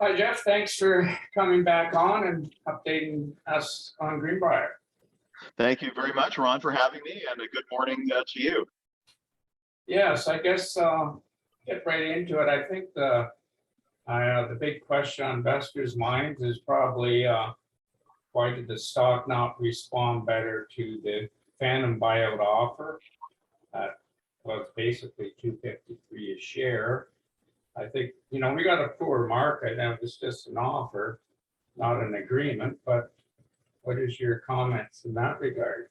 Hi, Jeff. Thanks for coming back on and updating us on Greenbriar. Thank you very much, Ron, for having me, and a good morning to you. Yes, I guess get right into it. I think the big question on investors' minds is probably why did the stock not respond better to the phantom buyout offer? Well, it's basically $2.53 a share. I think, we got a poor market, and it was just an offer, not an agreement, but what is your comments in that regard?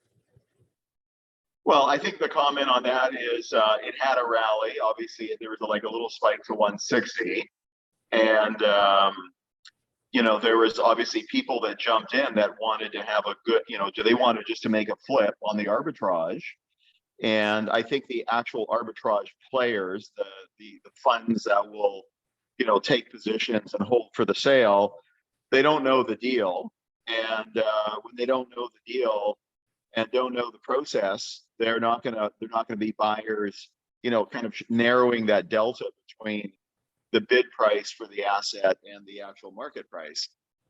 Well, I think the comment on that is it had a rally. Obviously, there was like a little spike to 160. And, there was obviously people that jumped in that wanted to have a good, they wanted just to make a flip on the arbitrage. And I think the actual arbitrage players, the funds that will, take positions and hold for the sale, they don't know the deal. And when they don't know the deal and don't know the process, they're not gonna be buyers, kind of narrowing that delta between the bid price for the asset and the actual market price.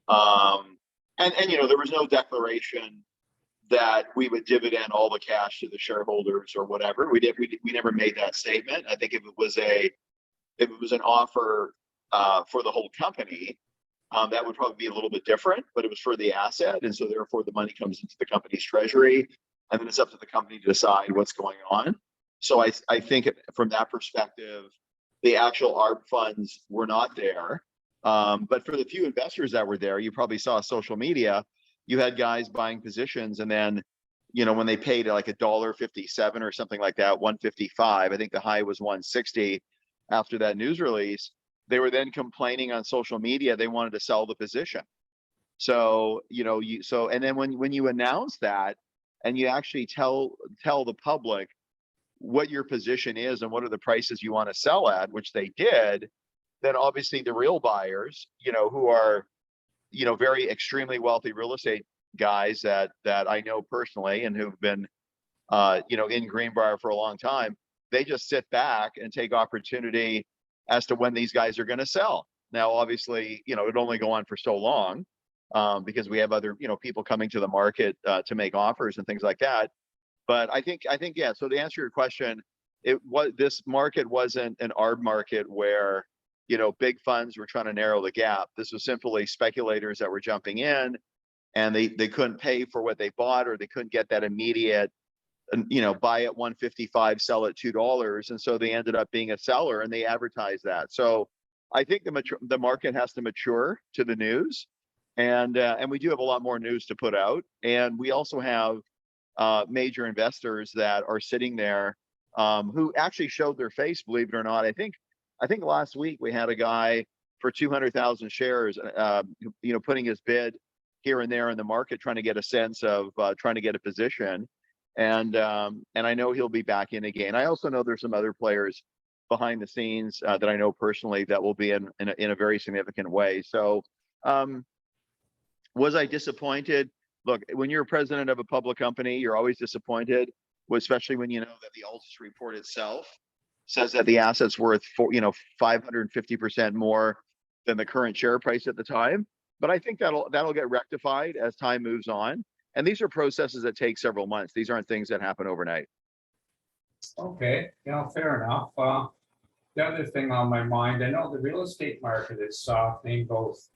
And there was no declaration that we would dividend all the cash to the shareholders or whatever. We never made that statement. I think if it was an offer for the whole company, that would probably be a little bit different, but it was for the asset. And so therefore the money comes into the company's treasury, and then it's up to the company to decide what's going on. So I think from that perspective, the actual ARB funds were not there. But for the few investors that were there, you probably saw social media, you had guys buying positions, and then, when they paid like $1.57 or something like that, 155, I think the high was 160 after that news release, they were then complaining on social media they wanted to sell the position. So, and then when you announce that and you actually tell the public what your position is and what are the prices you want to sell at, which they did, then obviously the real buyers, who are, very extremely wealthy real estate guys that I know personally and who've been, in Greenbriar for a long time, they just sit back and take opportunity as to when these guys are going to sell. Now, obviously, it'd only go on for so long because we have other, people coming to the market to make offers and things like that. But I think, yeah. So to answer your question, this market wasn't an ARB market where, big funds were trying to narrow the gap. This was simply speculators that were jumping in, and they couldn't pay for what they bought, or they couldn't get that immediate, buy at 155, sell at $2, and so they ended up being a seller, and they advertised that. So I think the market has to mature to the news, and we do have a lot more news to put out, and we also have major investors that are sitting there who actually showed their face, believe it or not. I think last week we had a guy for 200,000 shares, putting his bid here and there in the market, trying to get a sense of trying to get a position. And I know he'll be back in again. I also know there's some other players behind the scenes that I know personally that will be in a very significant way. So was I disappointed? Look, when you're president of a public company, you're always disappointed, especially when you know that the Altus report itself says that the asset's worth 550% more than the current share price at the time. But I think that'll get rectified as time moves on. And these are processes that take several months. These aren't things that happen overnight. Okay, fair enough. The other thing on my mind, I know the real estate market is softening, both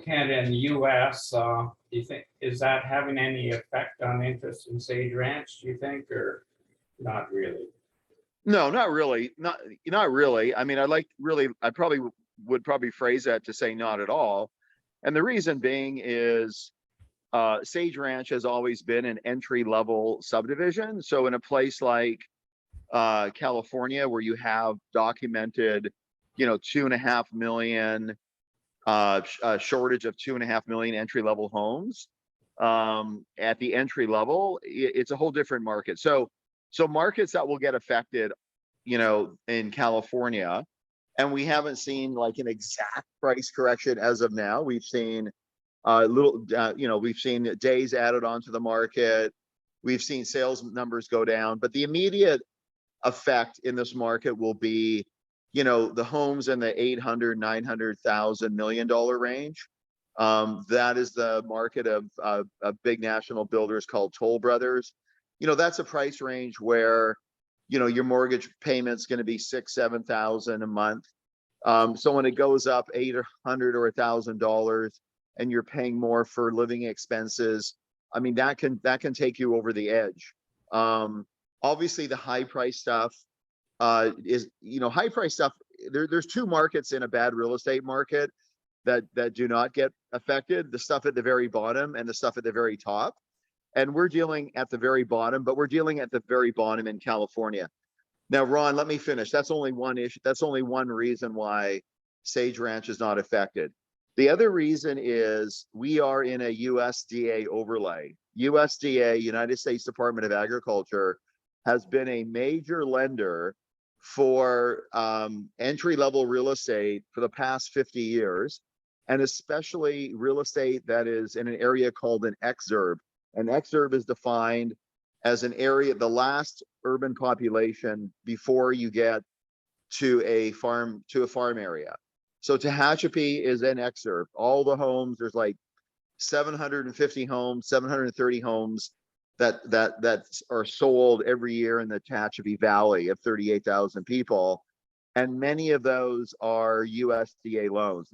Canada and the U.S. Do you think, is that having any effect on interest in Sage Ranch, do you think, or not really? No, not really. Not really. I mean, I probably would phrase that to say not at all. And the reason being is Sage Ranch has always been an entry-level subdivision. So in a place like California, where you have documented, 2.5 million, shortage of 2.5 million entry-level homes at the entry level, it's a whole different market. So markets that will get affected, in California, and we haven't seen like an exact price correction as of now. We've seen we've seen days added onto the market. We've seen sales numbers go down, but the immediate effect in this market will be, the homes in the 800, 900,000 $1 million range. That is the market of big national builders called Toll Brothers. That's a price range where, your mortgage payment's going to be $6,000, $7,000 a month. So when it goes up $800 or $1,000 and you're paying more for living expenses, I mean, that can take you over the edge. Obviously the high price stuff is, high price stuff. There's two markets in a bad real estate market that do not get affected: the stuff at the very bottom and the stuff at the very top. And we're dealing at the very bottom, but we're dealing at the very bottom in California. Now, Ron, let me finish. That's only one issue. That's only one reason why Sage Ranch is not affected. The other reason is we are in a USDA overlay. USDA, United States Department of Agriculture, has been a major lender for entry-level real estate for the past 50 years, and especially real estate that is in an area called an exurb. An exurb is defined as an area, the last urban population before you get to a farm area. So Tehachapi is an exurb. All the homes, there's like 750 homes, 730 homes that are sold every year in the Tehachapi Valley of 38,000 people. And many of those are USDA loans.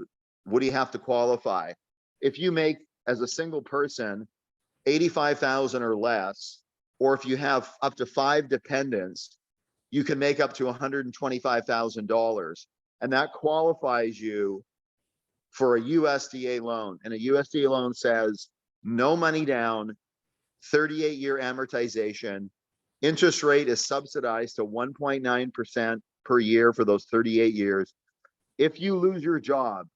What do you have to qualify? If you make, as a single person, 85,000 or less, or if you have up to 5 dependents, you can make up to $125,000. And that qualifies you for a USDA loan. And a USDA loan says no money down, 38-year amortization. Interest rate is subsidized to 1.9% per year for those 38 years. If you lose your job,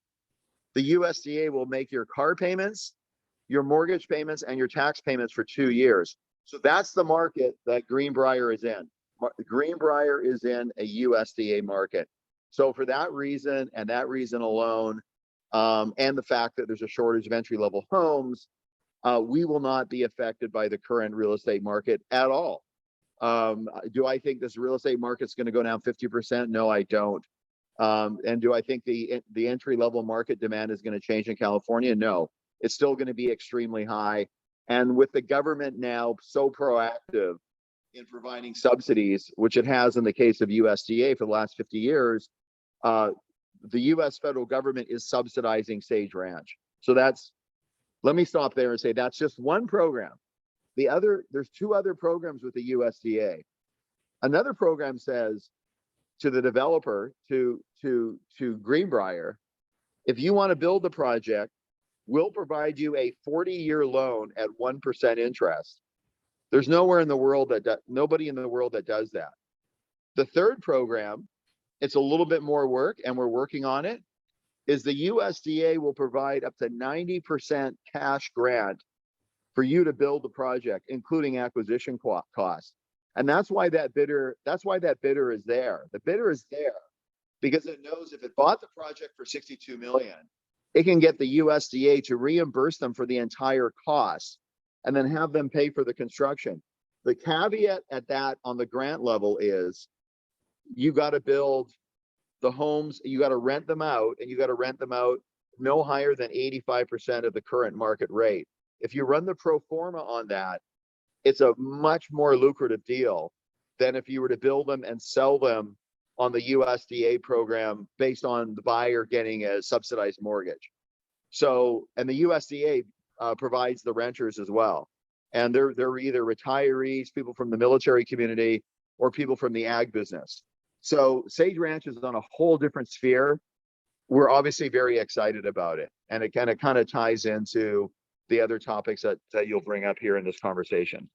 the USDA will make your car payments, your mortgage payments, and your tax payments for 2 years. So that's the market that Greenbriar is in. Greenbriar is in a USDA market. So for that reason, and that reason alone, and the fact that there's a shortage of entry-level homes, we will not be affected by the current real estate market at all. Do I think this real estate market's going to go down 50%? No, I don't. And do I think the entry-level market demand is going to change in California? No, it's still going to be extremely high. And with the government now so proactive in providing subsidies, which it has in the case of USDA for the last 50 years, the US federal government is subsidizing Sage Ranch. So let me stop there and say that's just one program. There's 2 other programs with the USDA. Another program says to the developer, to Greenbriar, if you want to build the project, we'll provide you a 40-year loan at 1% interest. There's nobody in the world that does that. The third program, it's a little bit more work and we're working on it, is the USDA will provide up to 90% cash grant for you to build the project, including acquisition costs. And that's why that bidder is there. The bidder is there because it knows if it bought the project for $62 million, it can get the USDA to reimburse them for the entire cost and then have them pay for the construction. The caveat at that on the grant level is you got to build the homes, you got to rent them out, and you got to rent them out no higher than 85% of the current market rate. If you run the pro forma on that, it's a much more lucrative deal than if you were to build them and sell them on the USDA program based on the buyer getting a subsidized mortgage. So, and the USDA provides the renters as well. And they're either retirees, people from the military community, or people from the ag business. So Sage Ranch is on a whole different sphere. We're obviously very excited about it. And it kind of ties into the other topics that you'll bring up here in this conversation.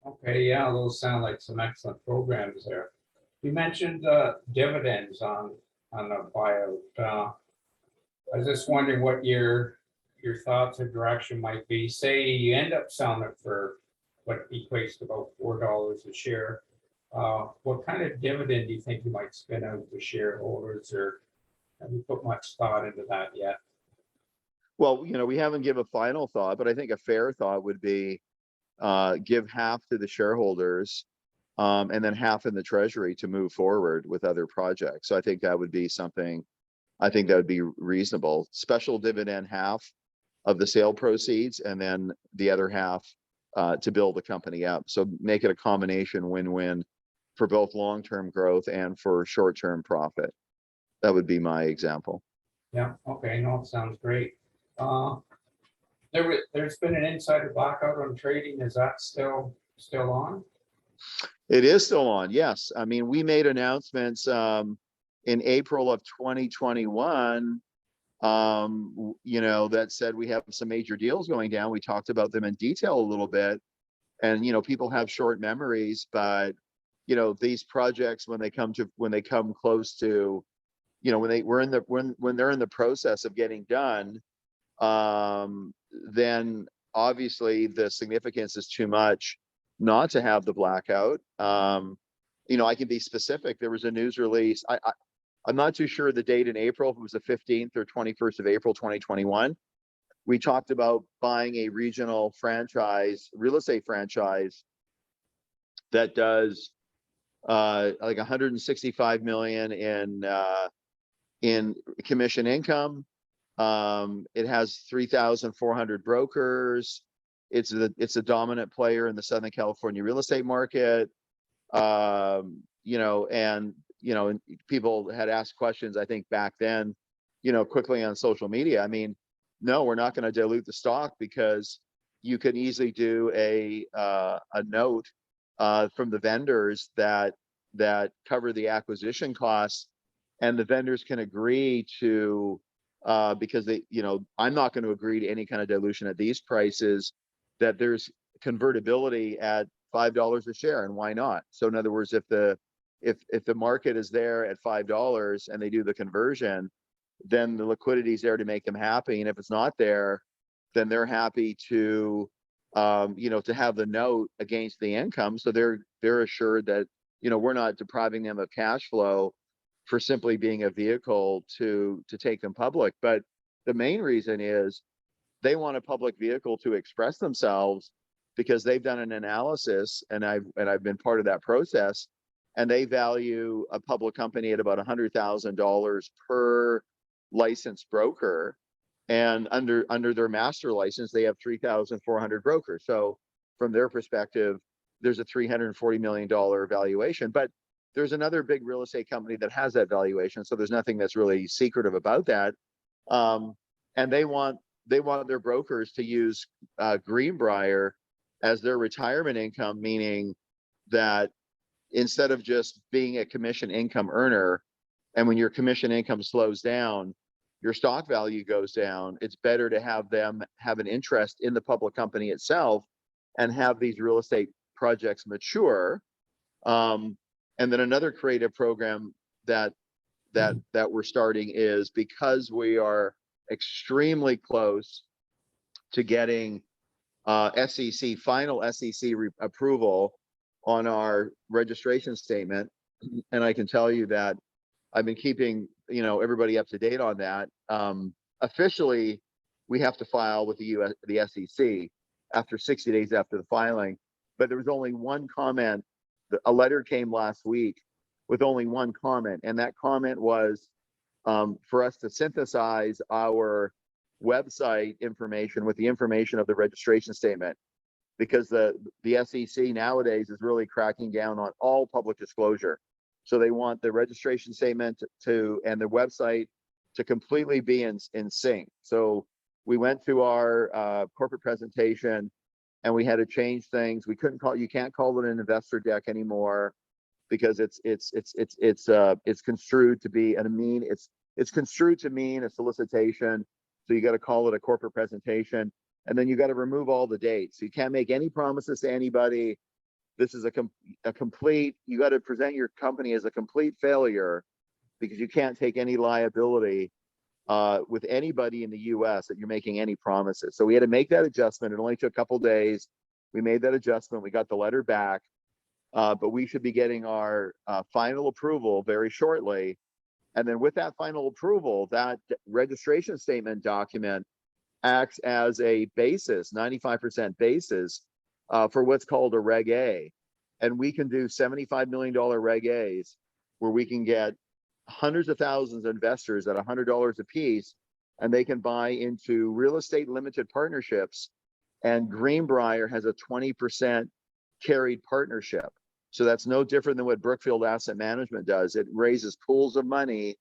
Okay, yeah, those sound like some excellent programs there. You mentioned dividends on the buyout. I was just wondering what your thoughts or direction might be. Say you end up selling it for what equates to about $4 a share. What kind of dividend do you think you might spin out to shareholders, or have you put much thought into that yet? Well, we haven't given a final thought, but I think a fair thought would be give half to the shareholders and then half in the treasury to move forward with other projects. So I think that would be something, I think that would be reasonable. Special dividend half of the sale proceeds, and then the other half to build the company up. So make it a combination win-win for both long-term growth and for short-term profit. That would be my example. Yeah, okay, no, it sounds great. There's been an insider blackout on trading. Is that still on? It is still on, yes. I mean, we made announcements in April of 2021, you know, that said we have some major deals going down. We talked about them in detail a little bit, and you know, people have short memories, but you know, these projects when they come close to, you know, when they're in the process of getting done, then obviously the significance is too much not to have the blackout. You know, I can be specific. There was a news release. I'm not too sure the date in April, if it was the 15th or 21st of April, 2021. We talked about buying a regional franchise, real estate franchise that does like 165 million in commission income. It has 3,400 brokers. It's a dominant player in the Southern California real estate market. You know, and people had asked questions, I think back then, you know, quickly on social media. I mean, no, we're not going to dilute the stock, because you can easily do a note from the vendors that cover the acquisition costs, and the vendors can agree to, because they, you know, I'm not going to agree to any kind of dilution at these prices, that there's convertibility at $5 a share, and why not? So in other words, if the market is there at $5 and they do the conversion, then the liquidity is there to make them happy, and if it's not there, then they're happy to you know, to have the note against the income, so they're assured that, you know, we're not depriving them of cash flow for simply being a vehicle to take them public. But the main reason is they want a public vehicle to express themselves, because they've done an analysis, and I've been part of that process, and they value a public company at about $100,000 per licensed broker, and under their master license they have 3,400 brokers. So from their perspective, there's a $340 million valuation. But there's another big real estate company that has that valuation, so there's nothing that's really secretive about that. And they want their brokers to use Greenbriar as their retirement income, meaning that instead of just being a commission income earner, and when your commission income slows down, your stock value goes down, it's better to have them have an interest in the public company itself and have these real estate projects mature. And then another creative program that we're starting is, because we are extremely close to getting final SEC approval on our registration statement, and I can tell you that I've been keeping, you know, everybody up to date on that. Officially, we have to file with the SEC after 60 days after the filing, but there was only one comment. A letter came last week with only one comment, and that comment was for us to synthesize our website information with the information of the registration statement, because the SEC nowadays is really cracking down on all public disclosure. So they want the registration statement and the website to completely be in sync. So we went through our corporate presentation, and we had to change things. You can't call it an investor deck anymore, because it's construed to be it's construed to mean a solicitation. So you got to call it a corporate presentation, and then you got to remove all the dates. You can't make any promises to anybody. This is a complete, you got to present your company as a complete failure, because you can't take any liability with anybody in the US that you're making any promises. So we had to make that adjustment. It only took a couple days. We made that adjustment. We got the letter back, but we should be getting our final approval very shortly. And then with that final approval, that registration statement document acts as a basis, 95% basis, for what's called a Reg A. and we can do $75 million Reg A's where we can get hundreds of thousands of investors at $100 a piece, and they can buy into real estate limited partnerships. And Greenbriar has a 20% carried partnership. So that's no different than what Brookfield Asset Management does. It raises pools of money,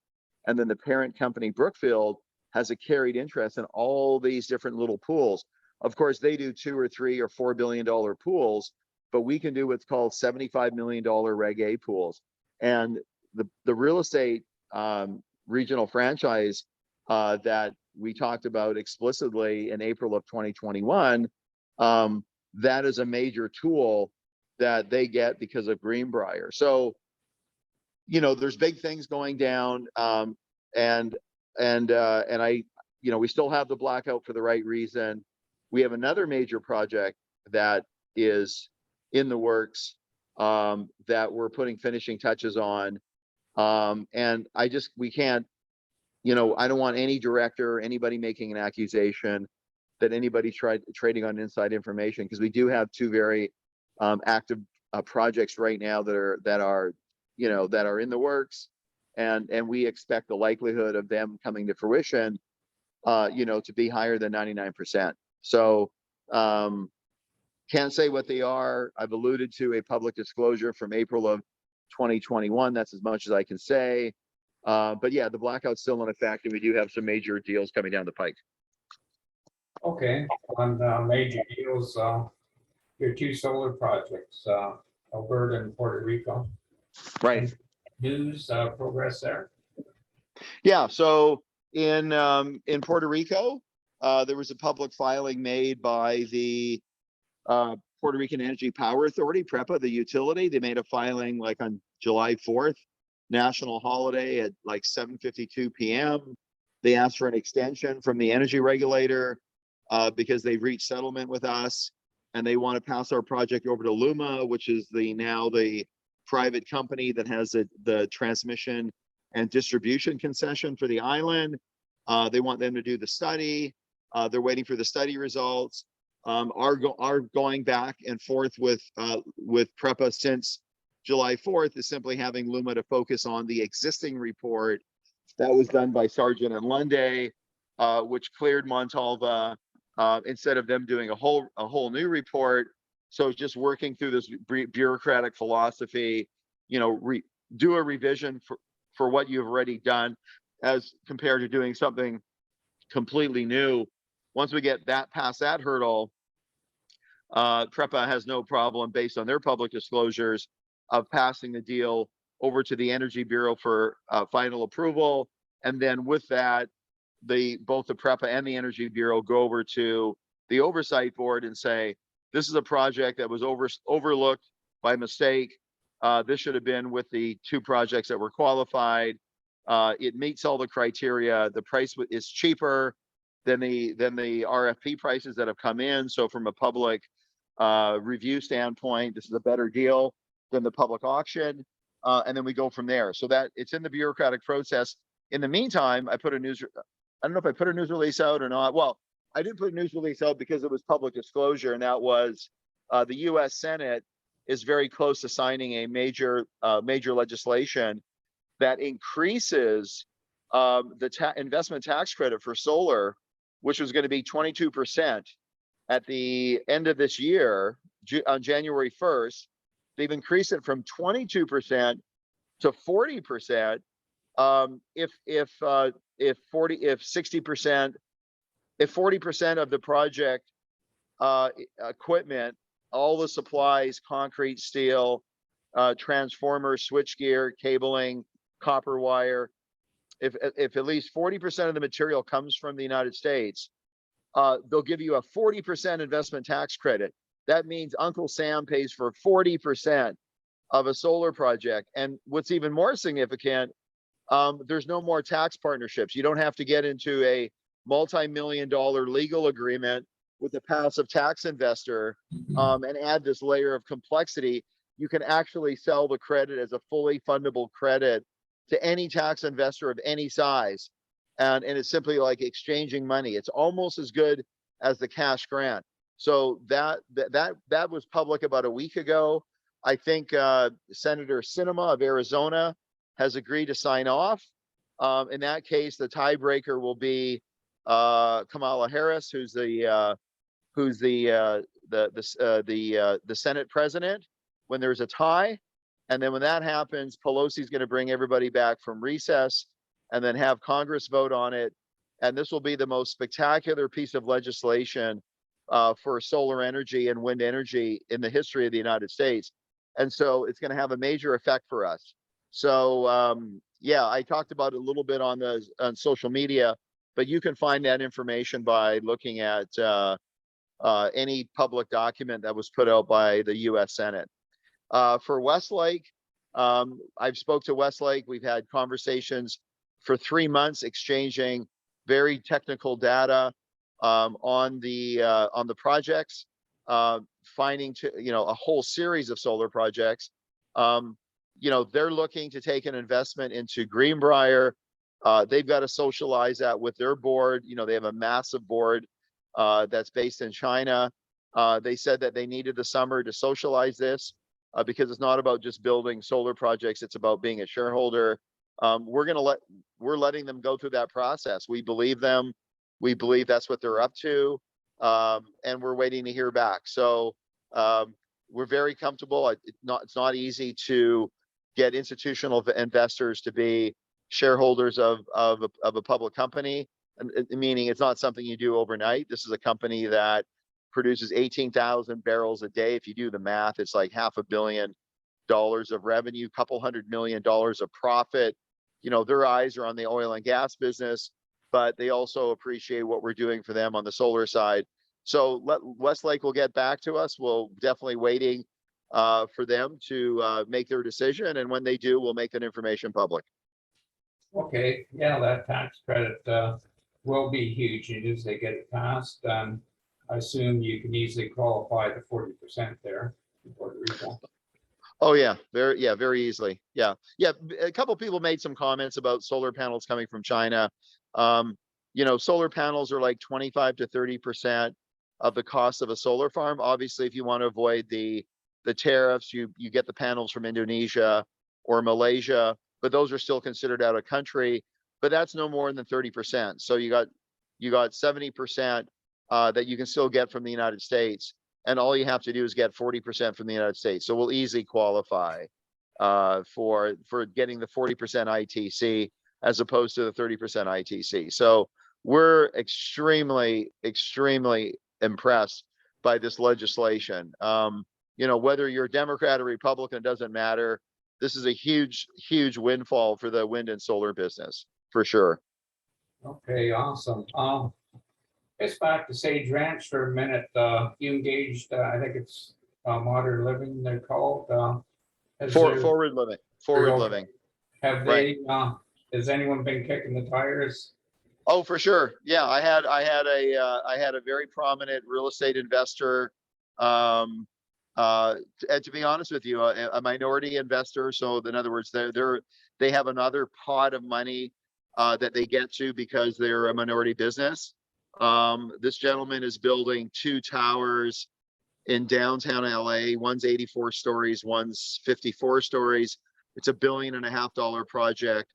and then the parent company, Brookfield, has a carried interest in all these different little pools. Of course, they do $2 or $3 or $4 billion pools, but we can do what's called $75 million Reg A pools. And the real estate regional franchise that we talked about explicitly in April of 2021, that is a major tool that they get because of Greenbriar. So, you know, there's big things going down, and I, you know, we still have the blackout for the right reason. We have another major project that is in the works that we're putting finishing touches on, and we can't, you know, I don't want any director, anybody making an accusation that anybody tried trading on inside information, because we do have two very active projects right now that are in the works, and we expect the likelihood of them coming to fruition, you know, to be higher than 99%. So can't say what they are. I've alluded to a public disclosure from April of 2021. That's as much as I can say. But yeah, the blackout's still in effect, and we do have some major deals coming down the pike. Okay, on major deals, your two solar projects, Alberta and Puerto Rico. Right. News progress there? Yeah. So in Puerto Rico, there was a public filing made by the Puerto Rican Energy Power Authority, PREPA, the utility. They made a filing like on July 4th, national holiday, at like 7:52 p.m. They asked for an extension from the energy regulator because they've reached settlement with us, and they want to pass our project over to Luma, which is now the private company that has the transmission and distribution concession for the island. They want them to do the study. They're waiting for the study results. Our going back and forth with PREPA since July 4th is simply having Luma to focus on the existing report that was done by Sargent and Lunde, which cleared Montalva, instead of them doing a whole new report. So just working through this bureaucratic philosophy, you know, do a revision for what you've already done, as compared to doing something completely new. Once we get that past that hurdle, PREPA has no problem, based on their public disclosures, of passing the deal over to the Energy Bureau for final approval. And then with that, both the PREPA and the Energy Bureau go over to the Oversight Board and say, this is a project that was overlooked by mistake. This should have been with the two projects that were qualified. It meets all the criteria. The price is cheaper than the RFP prices that have come in. So from a public review standpoint, this is a better deal than the public auction. And then we go from there. So that it's in the bureaucratic process. In the meantime, I don't know if I put a news release out or not. Well, I did put a news release out because it was public disclosure, and that was the U.S. Senate is very close to signing a major legislation that increases the investment tax credit for solar, which was going to be 22% at the end of this year, on January 1st. They've increased it from 22% to 40%. If 40% of the project equipment, all the supplies, concrete, steel, transformers, switchgear, cabling, copper wire, if at least 40% of the material comes from the United States, they'll give you a 40% investment tax credit. That means Uncle Sam pays for 40% of a solar project. And what's even more significant, there's no more tax partnerships. You don't have to get into a multi-million-dollar legal agreement with a passive tax investor and add this layer of complexity. You can actually sell the credit as a fully fundable credit to any tax investor of any size. And it's simply like exchanging money. It's almost as good as the cash grant. So that was public about a week ago. I think Senator Sinema of Arizona has agreed to sign off. In that case, the tiebreaker will be Kamala Harris, who's the Senate president. When there's a tie, and then when that happens, Pelosi's going to bring everybody back from recess, and then have Congress vote on it. And this will be the most spectacular piece of legislation for solar energy and wind energy in the history of the United States. And so it's going to have a major effect for us. So yeah, I talked about it a little bit on social media, but you can find that information by looking at any public document that was put out by the U.S. Senate. For Westlake, I've spoke to Westlake. We've had conversations for 3 months, exchanging very technical data on the projects, finding a whole series of solar projects. They're looking to take an investment into Greenbriar. They've got to socialize that with their board. They have a massive board that's based in China. They said that they needed the summer to socialize this because it's not about just building solar projects. It's about being a shareholder. We're letting them go through that process. We believe them. We believe that's what they're up to. And we're waiting to hear back. So we're very comfortable. It's not easy to get institutional investors to be shareholders of a public company. Meaning it's not something you do overnight. This is a company that produces 18,000 barrels a day. If you do the math, it's like $500 million of revenue, couple $100 million of profit. Their eyes are on the oil and gas business, but they also appreciate what we're doing for them on the solar side. So Westlake will get back to us. We'll definitely waiting for them to make their decision. And when they do, we'll make that information public. Okay, yeah, that tax credit will be huge as they get it passed. I assume you can easily qualify the 40% there in Puerto Rico. Oh yeah, very easily. Yeah. A couple people made some comments about solar panels coming from China. Solar panels are like 25 to 30% of the cost of a solar farm. Obviously, if you want to avoid the tariffs, you get the panels from Indonesia or Malaysia, but those are still considered out of country. But that's no more than 30%. So you got 70% that you can still get from the United States. And all you have to do is get 40% from the United States. So we'll easily qualify for getting the 40% ITC as opposed to the 30% ITC. So we're extremely, extremely impressed by this legislation. Whether you're Democrat or Republican, it doesn't matter. This is a huge, huge windfall for the wind and solar business, for sure. Okay, awesome. Just back to Sage Ranch for a minute. You engaged, I think it's Modern Living, they're called. Forward Living. Have they? Has anyone been kicking the tires? Oh, for sure. Yeah, I had a very prominent real estate investor, and to be honest with you, a minority investor. So in other words, they have another pot of money that they get to because they're a minority business. This gentleman is building 2 towers in downtown LA. One's 84 stories, one's 54 stories. It's $1.5 billion project.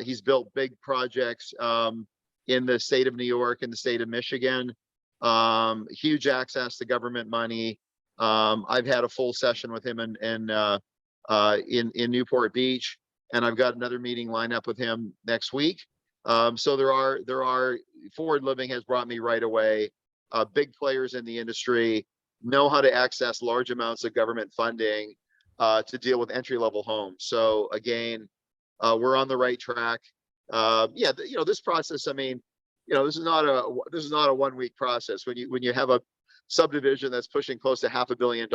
He's built big projects in the state of New York and the state of Michigan. Huge access to government money. I've had a full session with him in Newport Beach, and I've got another meeting lined up with him next week. So there are Forward Living has brought me right away. Big players in the industry know how to access large amounts of government funding to deal with entry-level homes. So again, we're on the right track. This process. I mean, this is not a 1 week process. When you have a subdivision that's pushing close to $500 million,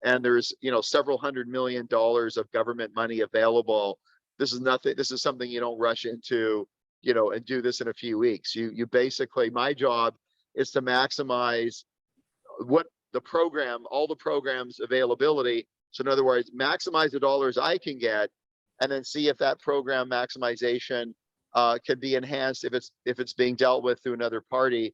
and there's several $100 million of government money available. This is nothing. This is something you don't rush into, and do this in a few weeks. You basically, my job is to maximize what all the programs availability. So in other words, maximize the dollars I can get, and then see if that program maximization can be enhanced if it's being dealt with through another party.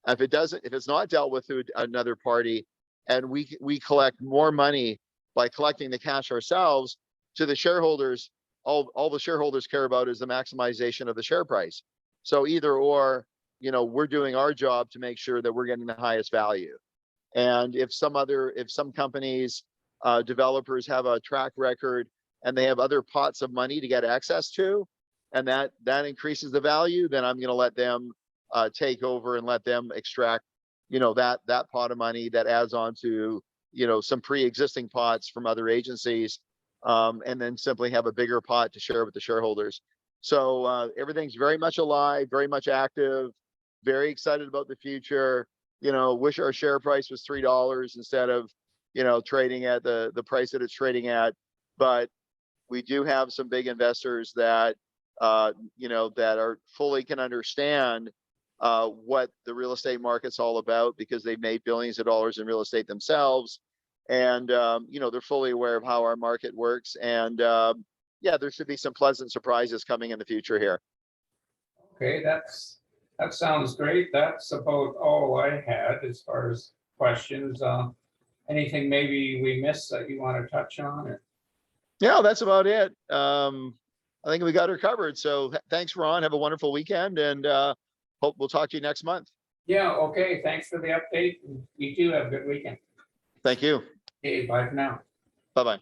If it's not dealt with through another party, and we collect more money by collecting the cash ourselves to the shareholders. All the shareholders care about is the maximization of the share price. So either or, we're doing our job to make sure that we're getting the highest value. And if some companies, developers have a track record and they have other pots of money to get access to, and that increases the value, then I'm going to let them take over and let them extract, that pot of money that adds on to, some pre-existing pots from other agencies, and then simply have a bigger pot to share with the shareholders. So everything's very much alive, very much active, very excited about the future. Wish our share price was $3 instead of, trading at the price that it's trading at. But we do have some big investors that, that are fully can understand what the real estate market's all about, because they've made billions of dollars in real estate themselves. And, they're fully aware of how our market works. And yeah, there should be some pleasant surprises coming in the future here. Okay, that sounds great. That's about all I had as far as questions. Anything maybe we missed that you want to touch on? Or? Yeah, that's about it. I think we got her covered. So thanks, Ron. Have a wonderful weekend, and hope we'll talk to you next month. Yeah, okay. Thanks for the update. You too have a good weekend. Thank you. Okay, bye for now. Bye-bye.